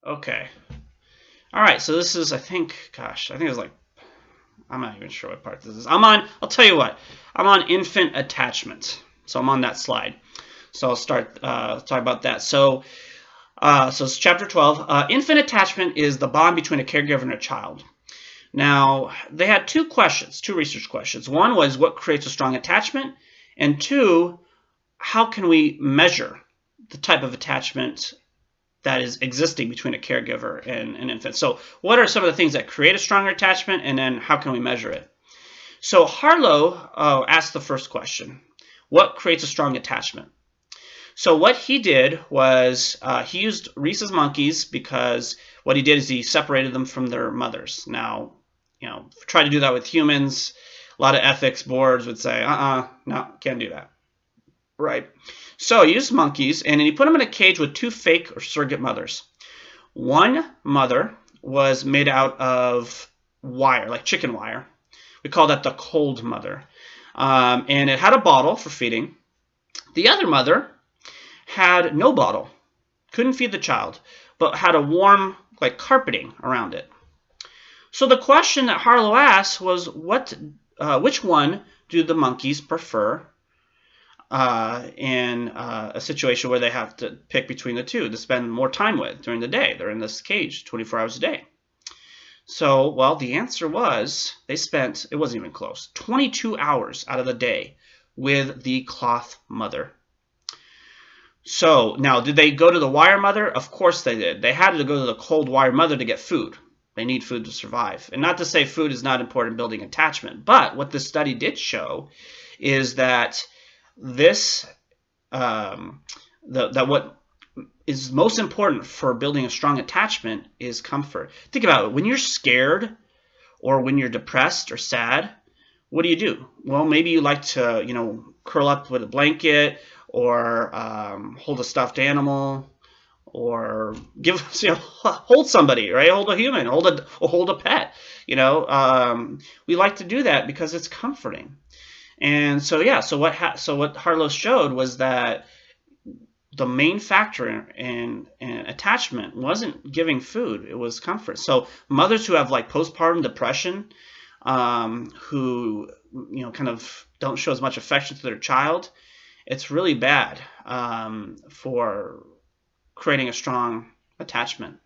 Okay. All right. So this is, I think, gosh, I think it's like, I'm not even sure what part this is. I'll tell you what. I'm on infant attachment. So I'm on that slide. So I'll start talk about that. So it's chapter 12. Infant attachment is the bond between a caregiver and a child. Now, they had two research questions. One was what creates a strong attachment? And two, how can we measure the type of attachment that is existing between a caregiver and an infant? So what are some of the things that create a stronger attachment, and then how can we measure it? So Harlow asked the first question, what creates a strong attachment? So what he did was he used rhesus monkeys, because what he did is he separated them from their mothers. Now, try to do that with humans. A lot of ethics boards would say, no, can't do that. Right. So he used monkeys, and he put them in a cage with two fake or surrogate mothers. One mother was made out of wire, like chicken wire. We call that the cold mother. And it had a bottle for feeding. The other mother had no bottle, couldn't feed the child, but had a warm, like, carpeting around it. So the question that Harlow asked was, which one do the monkeys prefer in a situation where they have to pick between the two to spend more time with during the day? They're in this cage 24 hours a day. So, well, the answer was they spent, it wasn't even close, 22 hours out of the day with the cloth mother. So, now, did they go to the wire mother? Of course they did. They had to go to the cold wire mother to get food. They need food to survive. And not to say food is not important in building attachment, but what this study did show is that what is most important for building a strong attachment is comfort. Think about it. When you're scared or when you're depressed or sad, what do? Well, maybe you like to, curl up with a blanket, or hold a stuffed animal, or hold somebody, right? Hold a human, hold a pet. We like to do that because it's comforting. And so what Harlow showed was that the main factor in attachment wasn't giving food; it was comfort. So mothers who have like postpartum depression, who kind of don't show as much affection to their child, it's really bad for creating a strong attachment.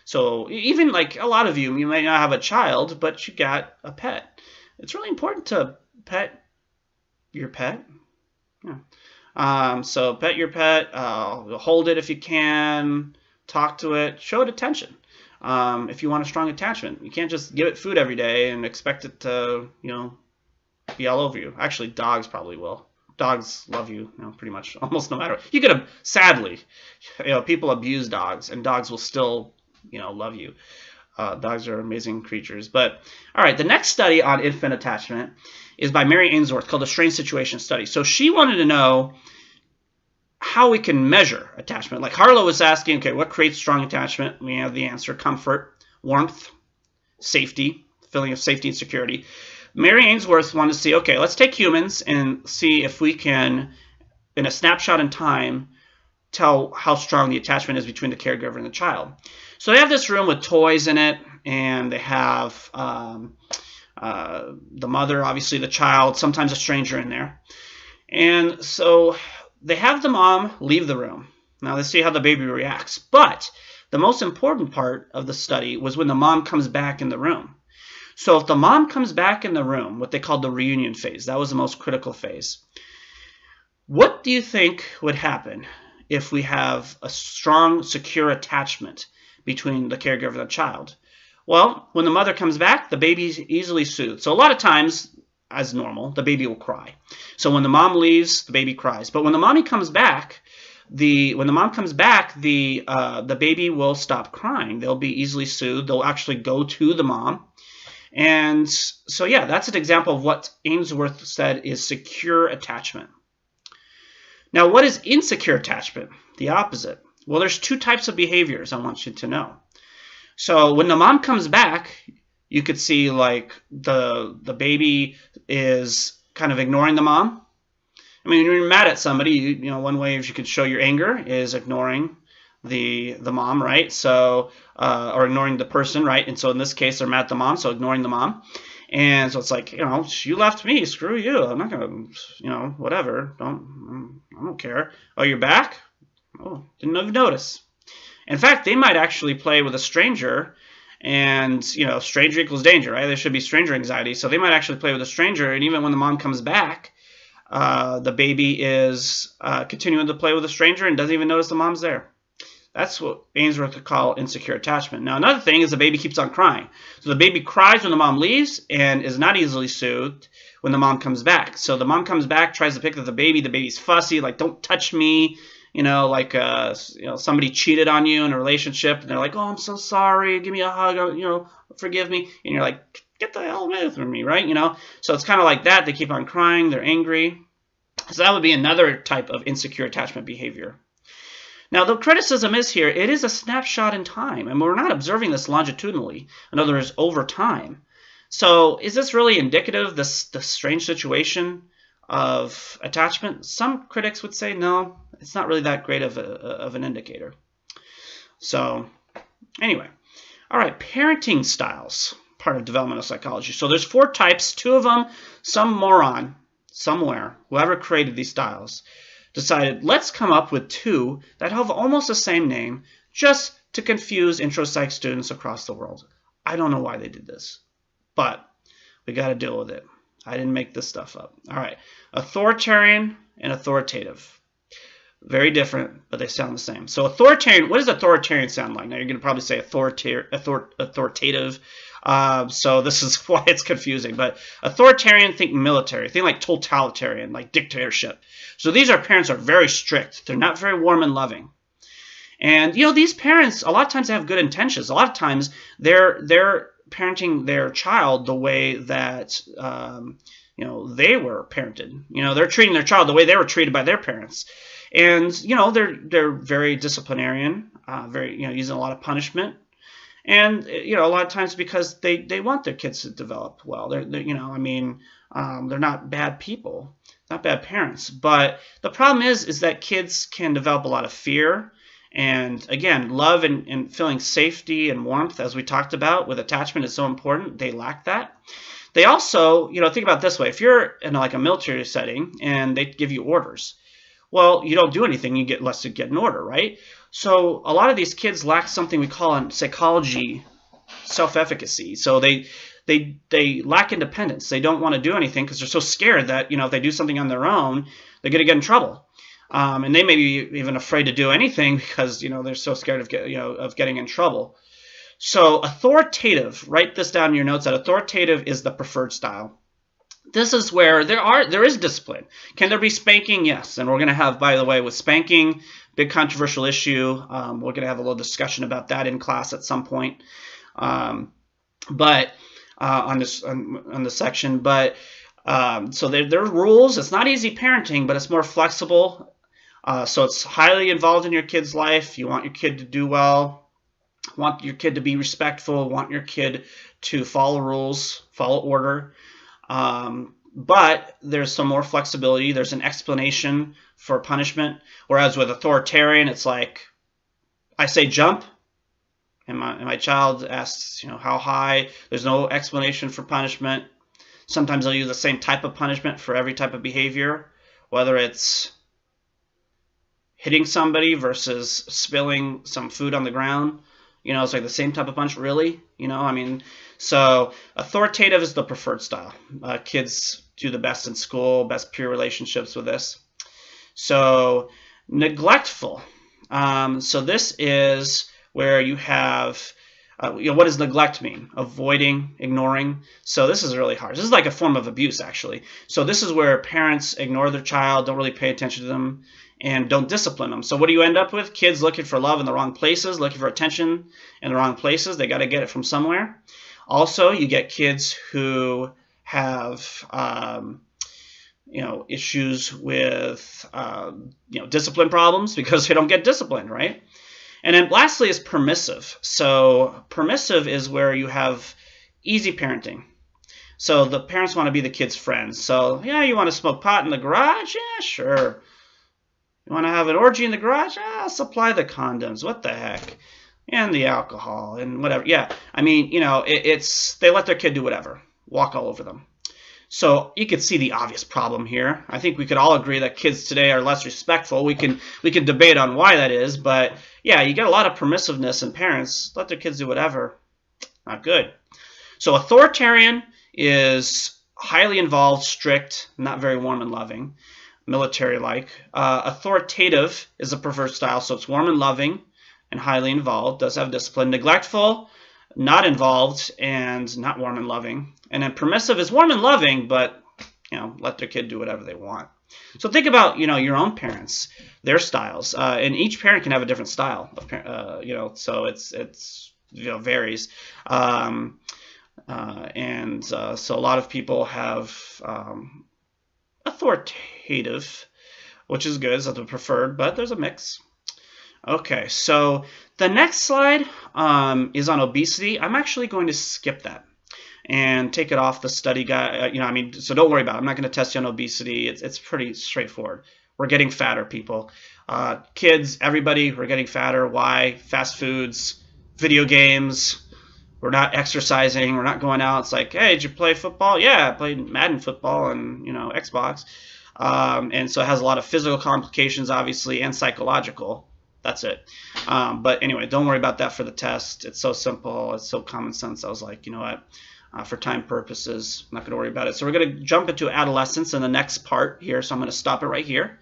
So even like a lot of you may not have a child, but you got a pet. It's really important to pet your pet. Yeah. So pet your pet, hold it if you can, talk to it, show it attention. If you want a strong attachment, you can't just give it food every day and expect it to, be all over you. Actually, dogs probably will. Dogs love you, pretty much almost no matter what. You could, sadly, people abuse dogs, and dogs will still, love you. Dogs are amazing creatures. But all right, the next study on infant attachment is by Mary Ainsworth, called the Strange Situation Study. So she wanted to know how we can measure attachment. Like Harlow was asking, okay, what creates strong attachment? We have the answer: comfort, warmth, safety, feeling of safety and security. Mary Ainsworth wanted to see, okay, let's take humans and see if we can, in a snapshot in time, tell how strong the attachment is between the caregiver and the child. So they have this room with toys in it, and they have the mother, obviously the child, sometimes a stranger in there. And so they have the mom leave the room. Now let's see how the baby reacts. But the most important part of the study was when the mom comes back in the room. So if the mom comes back in the room, what they called the reunion phase, that was the most critical phase. What do you think would happen if we have a strong, secure attachment between the caregiver and the child? Well, when the mother comes back, the baby's easily soothed. So a lot of times, as normal, the baby will cry. So when the mom leaves, the baby cries. But when the mommy comes back, the baby will stop crying. They'll be easily soothed. They'll actually go to the mom. And so, yeah, that's an example of what Ainsworth said is secure attachment. Now, what is insecure attachment? The opposite. Well, there's two types of behaviors I want you to know. So when the mom comes back, you could see like the baby is kind of ignoring the mom. I mean, when you're mad at somebody, one way you could show your anger is ignoring the mom, right? So or ignoring the person, right? And so in this case, they're mad at the mom, so ignoring the mom. And so it's like, you left me, screw you. I'm not gonna, whatever. I don't care. Oh, you're back? Oh, didn't even notice. In fact, they might actually play with a stranger, and stranger equals danger, right? There should be stranger anxiety. So they might actually play with a stranger, and even when the mom comes back, the baby is continuing to play with a stranger and doesn't even notice the mom's there. That's what Ainsworth would call insecure attachment. Now, another thing is the baby keeps on crying. So the baby cries when the mom leaves and is not easily soothed when the mom comes back. So the mom comes back, tries to pick up the baby. The baby's fussy, like, don't touch me. Like somebody cheated on you in a relationship, and they're like, oh, I'm so sorry. Give me a hug. Forgive me. And you're like, get the hell away from me, right? So it's kind of like that. They keep on crying. They're angry. So that would be another type of insecure attachment behavior. Now, the criticism is here, it is a snapshot in time, and we're not observing this longitudinally. In other words, over time. So is this really indicative of the strange situation of attachment? Some critics would say no, it's not really that great of an indicator. So anyway, all right, parenting styles, part of developmental psychology. So there's 4 types, 2 of them, some moron somewhere, whoever created these styles, decided, let's come up with 2 that have almost the same name just to confuse intro psych students across the world. I don't know why they did this, but we got to deal with it. I didn't make this stuff up. All right, authoritarian and authoritative. Very different, but they sound the same. So authoritarian, what does authoritarian sound like? Now you're going to probably say authoritative. So this is why it's confusing. But authoritarian, think military. Think like totalitarian, like dictatorship. So these parents are very strict. They're not very warm and loving. And these parents, a lot of times they have good intentions. A lot of times they're parenting their child the way that they were parented. They're treating their child the way they were treated by their parents. And they're very disciplinarian, very using a lot of punishment, and a lot of times because they want their kids to develop well. They're not bad people, not bad parents. But the problem is that kids can develop a lot of fear, and again, love and feeling safety and warmth, as we talked about with attachment, is so important. They lack that. They also, think about it this way: if you're in like a military setting and they give you orders, well, you don't do anything, you get less to get an order, right? So a lot of these kids lack something we call in psychology self-efficacy. So they lack independence. They don't want to do anything because they're so scared that if they do something on their own, they're going to get in trouble. And they may be even afraid to do anything because they're so scared of getting in trouble. So authoritative, write this down in your notes, that authoritative is the preferred style. This is where there is discipline. Can there be spanking? Yes. And we're going to have, by the way, with spanking, big controversial issue. We're going to have a little discussion about that in class at some point. But on the section. But so there are rules. It's not easy parenting, but it's more flexible. So it's highly involved in your kid's life. You want your kid to do well. Want your kid to be respectful. Want your kid to follow rules, follow order. But there's some more flexibility. There's an explanation for punishment. Whereas with authoritarian, it's like, I say jump, and my child asks, how high. There's no explanation for punishment. Sometimes they'll use the same type of punishment for every type of behavior, whether it's hitting somebody versus spilling some food on the ground. It's like the same type of punch, really. So authoritative is the preferred style. Kids do the best in school, best peer relationships with this. So neglectful. So this is where you have, what does neglect mean? Avoiding, ignoring. So this is really hard. This is like a form of abuse, actually. So this is where parents ignore their child, don't really pay attention to them, and don't discipline them. So what do you end up with? Kids looking for love in the wrong places, looking for attention in the wrong places. They got to get it from somewhere. Also, you get kids who have issues with discipline problems because they don't get disciplined, right? And then lastly is permissive. So permissive is where you have easy parenting. So the parents want to be the kids' friends. So yeah, you want to smoke pot in the garage? Yeah, sure. You want to have an orgy in the garage? Supply the condoms. What the heck? And the alcohol and whatever. Yeah, I mean, you know, it's they let their kid do whatever, walk all over them. So you could see the obvious problem here. I think we could all agree that kids today are less respectful. We can debate on why that is, but yeah, you get a lot of permissiveness in parents. Let their kids do whatever. Not good. So authoritarian is highly involved, strict, not very warm and loving, military-like. Authoritative is a preferred style, so it's warm and loving and highly involved, does have discipline. Neglectful, not involved, and not warm and loving. And then permissive is warm and loving, but, you know, let their kid do whatever they want. So think about, you know, your own parents, their styles, and each parent can have a different style, you know, so it's you know, varies. So a lot of people have authoritative, which is good, is the preferred, but there's a mix. Okay, so the next slide is on obesity. I'm actually going to skip that and take it off the study guide. You know, I mean, so don't worry about it. I'm not going to test you on obesity. It's pretty straightforward. We're getting fatter, people. Kids, everybody, we're getting fatter. Why? Fast foods, video games. We're not exercising. We're not going out. It's like, hey, did you play football? Yeah, I played Madden football and, you know, Xbox. And so it has a lot of physical complications, obviously, and psychological. That's it. But anyway, don't worry about that for the test. It's so simple. It's so common sense. I was like, you know what? For time purposes, I'm not going to worry about it. So we're going to jump into adolescence in the next part here. So I'm going to stop it right here.